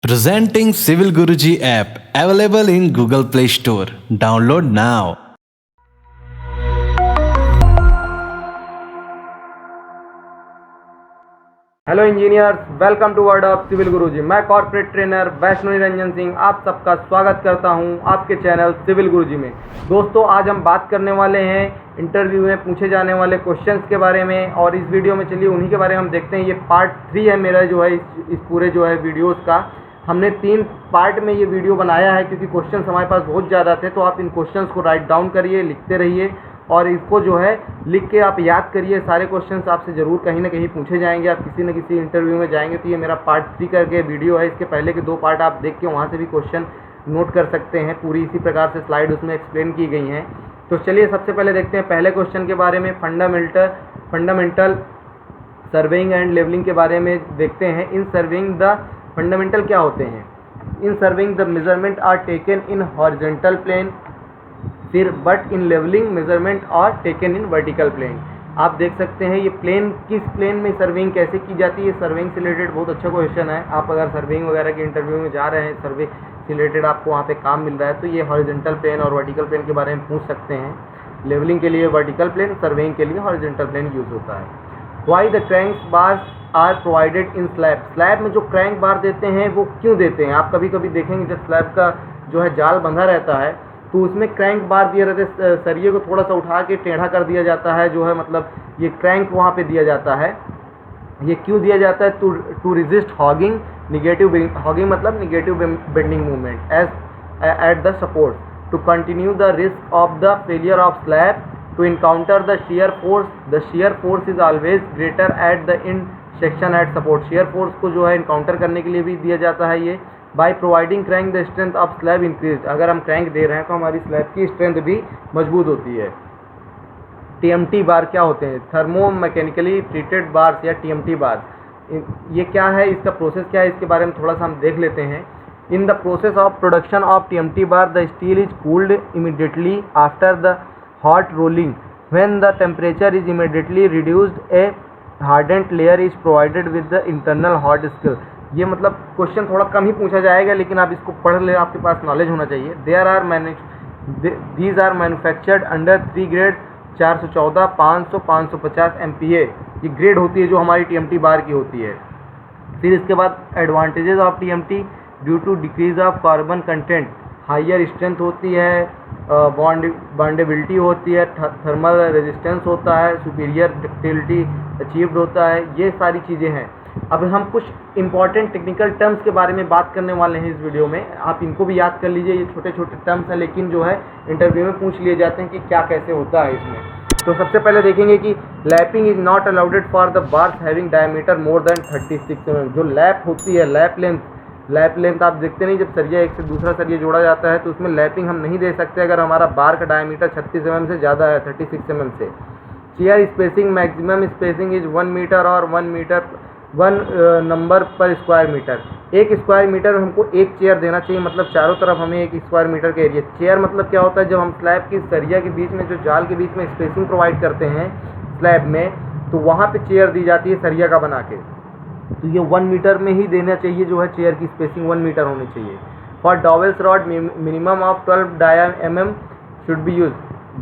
Presenting Civil Guruji app available in Google Play Store. Download now. Hello engineers, welcome to word of civil Guruji. मैं corporate trainer Vaishno Niranjan Singh आप सबका स्वागत करता हूं आपके चैनल सिविल गुरुजी में। दोस्तों, आज हम बात करने वाले हैं इंटरव्यू में पूछे जाने वाले क्वेश्चंस के बारे में, और इस वीडियो में चलिए उन्हीं के बारे में हम देखते हैं। ये पार्ट 3 है मेरा जो है इस पूरे जो है वीडियोज़ का। हमने 3 पार्ट में ये वीडियो बनाया है क्योंकि क्वेश्चन हमारे पास बहुत ज़्यादा थे। तो आप इन क्वेश्चंस को राइट डाउन करिए, लिखते रहिए और इसको जो है लिख के आप याद करिए। सारे क्वेश्चंस आपसे ज़रूर कहीं ना कहीं पूछे जाएंगे। आप किसी न किसी इंटरव्यू में जाएंगे तो ये मेरा पार्ट 3 करके वीडियो है। इसके पहले के 2 पार्ट आप देख के वहाँ से भी क्वेश्चन नोट कर सकते हैं। पूरी इसी प्रकार से स्लाइड उसमें एक्सप्लेन की गई हैं। तो चलिए सबसे पहले देखते हैं पहले क्वेश्चन के बारे में। फंडामेंटल सर्वेइंग एंड लेवलिंग के बारे में देखते हैं। इन सर्वेइंग द फंडामेंटल क्या होते हैं? In surveying the measurement are taken in horizontal plane, फिर but in leveling measurement are taken in vertical plane. आप देख सकते हैं ये प्लेन, किस प्लेन में सर्वेइंग कैसे की जाती है। सर्वेइंग से रिलेटेड बहुत अच्छा क्वेश्चन है। आप अगर सर्वेइंग वगैरह के इंटरव्यू में जा रहे हैं, सर्वे से रिलेटेड आपको वहाँ पे काम मिल रहा है, तो ये हॉरिजॉन्टल प्लेन और वर्टिकल प्लेन के बारे में पूछ सकते हैं। लेवलिंग के लिए वर्टिकल प्लेन, सर्वेइंग के लिए हॉरिजॉन्टल प्लेन यूज होता है। Why the crank bars are provided in slab. Slab में जो क्रैंक बार देते हैं वो क्यों देते हैं? आप कभी कभी देखेंगे जब स्लैब का जो है जाल बंधा रहता है तो उसमें क्रैंक बार दिए रहते, सरिये को थोड़ा सा उठा के टेढ़ा कर दिया जाता है, जो है मतलब ये क्रैंक वहाँ पे दिया जाता है। ये क्यों दिया जाता है? To resist hogging, negative hogging मतलब negative bending movement as at the support, to continue the risk of the failure of slab, to encounter the shear force। The shear force is always greater at the in section at support. shear force को जो है encounter करने के लिए भी दिया जाता है ये। By providing crank the strength of slab increase. अगर हम क्रैंक दे रहे हैं तो हमारी स्लैब की स्ट्रेंथ भी मजबूत होती है। टीएमटी बार क्या होते हैं? थर्मो मैकेनिकली ट्रीटेड बार्स या टीएमटी बार्स। ये क्या है, इसका प्रोसेस क्या है, इसके बारे में थोड़ा सा हम देख लेते हैं। In the process of production of TMT bar the steel is cooled immediately after the hot rolling. When the temperature is immediately reduced, a hardened layer is provided with the internal hot skill। ये मतलब question थोड़ा कम ही पूछा जाएगा, लेकिन आप इसको पढ़ ले, आपके पास नॉलेज होना चाहिए। These are manufactured under 3 grades, 414, 500, 550 MPa। ये ग्रेड होती है जो हमारी टीएमटी बार की होती है। फिर इसके बाद advantages of TMT due to decrease of carbon content, higher strength होती है, बॉन्डेबिलिटी होती है, थर्मल रेजिस्टेंस होता है, सुपीरियर डक्टिलिटी अचीव्ड होता है। ये सारी चीज़ें हैं। अब हम कुछ इंपॉर्टेंट टेक्निकल टर्म्स के बारे में बात करने वाले हैं इस वीडियो में। आप इनको भी याद कर लीजिए। ये छोटे छोटे टर्म्स हैं, लेकिन जो है इंटरव्यू में पूछ लिए जाते हैं कि क्या कैसे होता है इसमें। तो सबसे पहले देखेंगे कि lapping is not allowed for the bars having diameter more than 36 mm। जो लैप होती है, लैप लेंथ आप देखते नहीं, जब सरिया एक से दूसरा सरिया जोड़ा जाता है तो उसमें लैपिंग हम नहीं दे सकते अगर हमारा बार का डायमीटर 36 mm से ज़्यादा है, 36 mm से। Chair spacing, maximum spacing is 1 metre और 1 नंबर पर स्क्वायर मीटर। एक स्क्वायर मीटर में हमको एक चेयर देना चाहिए, मतलब चारों तरफ हमें 1 स्क्वायर मीटर का एरिया। चेयर मतलब क्या होता है? जब हम स्लैब की सरिया के बीच में, जो जाल के बीच में स्पेसिंग प्रोवाइड करते हैं स्लैब में, तो वहाँ पर चेयर दी जाती है सरिया का बना के। तो ये 1 मीटर में ही देना चाहिए, जो है चेयर की स्पेसिंग 1 मीटर होनी चाहिए। For dowels rod minimum of 12 dia mm should be use.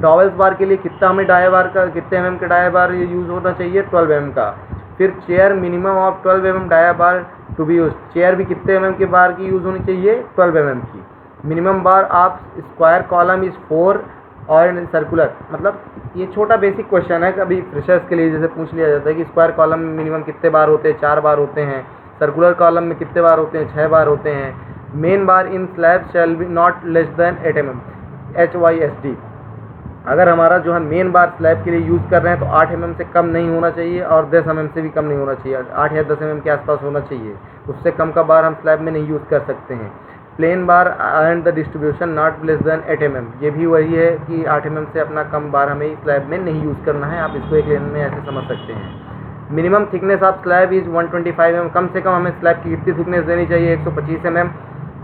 Dowels bar के लिए कितना हमें डाया बार का, कितने mm का डाया बार ये यूज़ होना चाहिए? 12 mm का। फिर chair minimum of 12 mm dia bar to be use. Chair भी कितने mm के बार की यूज़ होनी चाहिए? 12 mm की। Minimum bar of square column is 4 और सर्कुलर, मतलब ये छोटा बेसिक क्वेश्चन है, कभी फ्रेशर्स के लिए जैसे पूछ लिया जाता है कि स्क्वायर कॉलम में मिनिमम कितने बार होते हैं? 4 बार होते हैं। सर्कुलर कॉलम में कितने बार होते हैं? 6 बार होते हैं। Main bar in slab shall be not less than 8 mm HYSD। अगर हमारा जो है मेन बार स्लैब के लिए यूज़ कर रहे हैं तो 8 mm से कम नहीं होना चाहिए और 10 mm से भी कम नहीं होना चाहिए। 8 या 10 mm के आसपास होना चाहिए। उससे कम का बार हम स्लैब में नहीं यूज़ कर सकते हैं। Plane bar and the distribution not less than 8 mm। ये भी वही है कि 8 mm से अपना कम बार हमें स्लैब में नहीं यूज़ करना है। आप इसको एक लाइन में ऐसे समझ सकते हैं। Minimum thickness of slab is 125 mm। कम से कम हमें स्लैब की कितनी थिकनेस देनी चाहिए? 125 mm।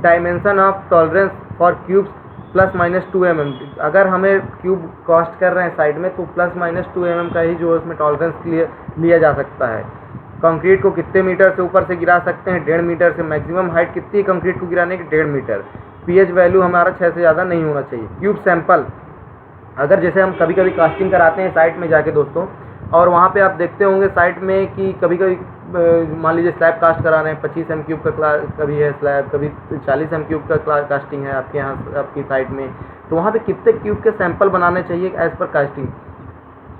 Dimension of tolerance for cubes ±2 mm। अगर हमें क्यूब कॉस्ट कर रहे हैं साइड में तो ±2 mm का ही जो है उसमें टॉलरेंस लिया जा सकता है। कंक्रीट को कितने मीटर से ऊपर से गिरा सकते हैं, 1.5 मीटर से। मैक्सिमम हाइट कितनी है कंक्रीट को गिराने की, 1.5 मीटर। पीएच वैल्यू हमारा 6 से ज़्यादा नहीं होना चाहिए। क्यूब सैंपल, अगर जैसे हम कभी कभी कास्टिंग कराते हैं साइट में जाके दोस्तों, और वहाँ पे आप देखते होंगे साइट में कि कभी कभी मान लीजिए स्लैब कास्ट करा रहे हैं, 25 एम क्यूब का कभी है स्लैब, कभी 40 एम क्यूब का कास्टिंग है आपके यहाँ आपकी साइट में, तो वहाँ पे कितने क्यूब के सैंपल बनाने चाहिए एज़ पर कास्टिंग।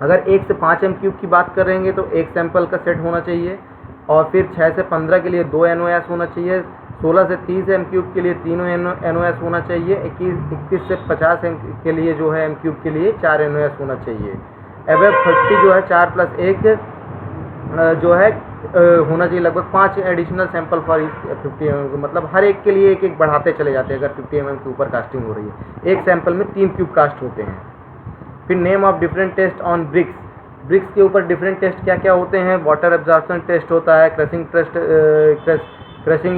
अगर 1 से 5 एम क्यूब की बात करेंगे तो एक सैंपल का सेट होना चाहिए, और फिर 6 से 15 के लिए 2 NOS होना चाहिए, 16 से 30 एम क्यूब के लिए 3 NOS होना चाहिए, 21 से 50 एम के लिए जो है एम क्यूब के लिए 4 NOS होना चाहिए। एवब 30 जो है 4 + 1 जो है होना चाहिए, लगभग 5 एडिशनल सैंपल फॉर 50 mm, मतलब हर एक के लिए एक एक बढ़ाते चले जाते हैं। अगर 50 mm के ऊपर कास्टिंग हो रही है, एक सैंपल में 3 क्यूब कास्ट होते हैं। फिर name of different test on bricks, bricks के ऊपर डिफरेंट टेस्ट क्या क्या होते हैं। वाटर एब्जॉर्प्शन टेस्ट होता है, क्रशिंग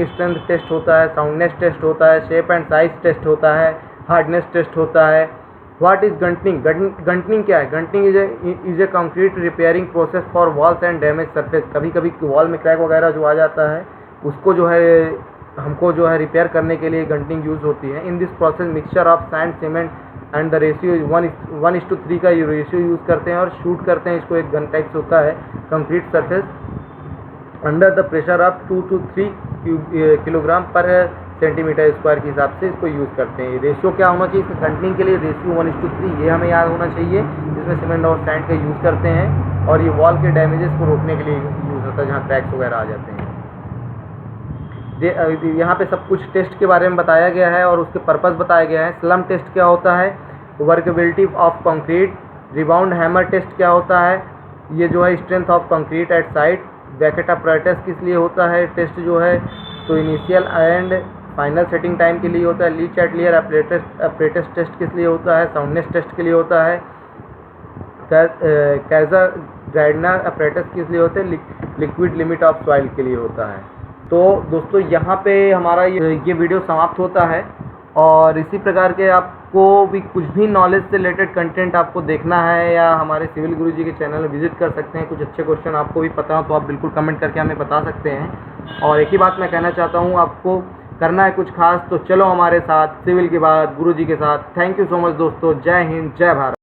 स्ट्रेंथ टेस्ट होता है, साउंडनेस टेस्ट होता है, शेप एंड साइज टेस्ट होता है, हार्डनेस टेस्ट होता है। व्हाट इज गंटनिंग, गंटनिंग क्या है? Guniting is a concrete repairing process for walls and damage surface. कभी कभी वॉल में क्रैक वगैरह जो आ जाता है उसको जो है हमको जो है रिपेयर करने के लिए गंटनिंग यूज़ होती है। In this process mixture of sand cement and the ratio 1:3 का रेशियो यूज़ करते हैं और शूट करते हैं इसको। एक गन टाइप्स होता है concrete surface under the pressure of 2 to 3 kilogram पर सेंटीमीटर स्क्वायर के हिसाब से इसको यूज़ करते हैं। रेशियो क्या होना चाहिए इसके गंटनिंग के लिए? रेशियो 1:3, ये हमें याद होना चाहिए। इसमें सीमेंट और सैंड का यूज़ करते हैं और ये वॉल के डैमेजेस को रोकने के लिए यूज़ होता है जहाँ क्रैक्स वगैरह आ जाते हैं। यहाँ पे सब कुछ टेस्ट के बारे में बताया गया है और उसके पर्पस बताया गया है। स्लम टेस्ट क्या होता है, workability of concrete. Rebound hammer test क्या होता है, ये जो है strength of concrete at site. Bracket apparatus किस लिए होता है टेस्ट जो है, तो initial and final setting time के लिए होता है। Le Chatelier apparatus test किस लिए होता है, साउंडनेस टेस्ट के लिए होता है। कैज़र गाइडनर अपरेटस किस लिए होते हैं, लिक्विड लिमिट ऑफ सॉइल के लिए होता है। तो दोस्तों यहाँ पे हमारा ये वीडियो समाप्त होता है, और इसी प्रकार के आपको भी कुछ भी नॉलेज से रिलेटेड कंटेंट आपको देखना है या हमारे सिविल गुरुजी के चैनल में विजिट कर सकते हैं। कुछ अच्छे क्वेश्चन आपको भी पता हो तो आप बिल्कुल कमेंट करके हमें बता सकते हैं। और एक ही बात मैं कहना चाहता हूँ, आपको करना है कुछ खास तो चलो हमारे साथ सिविल के बाद गुरुजी के साथ। थैंक यू सो मच दोस्तों। जय हिंद, जय भारत।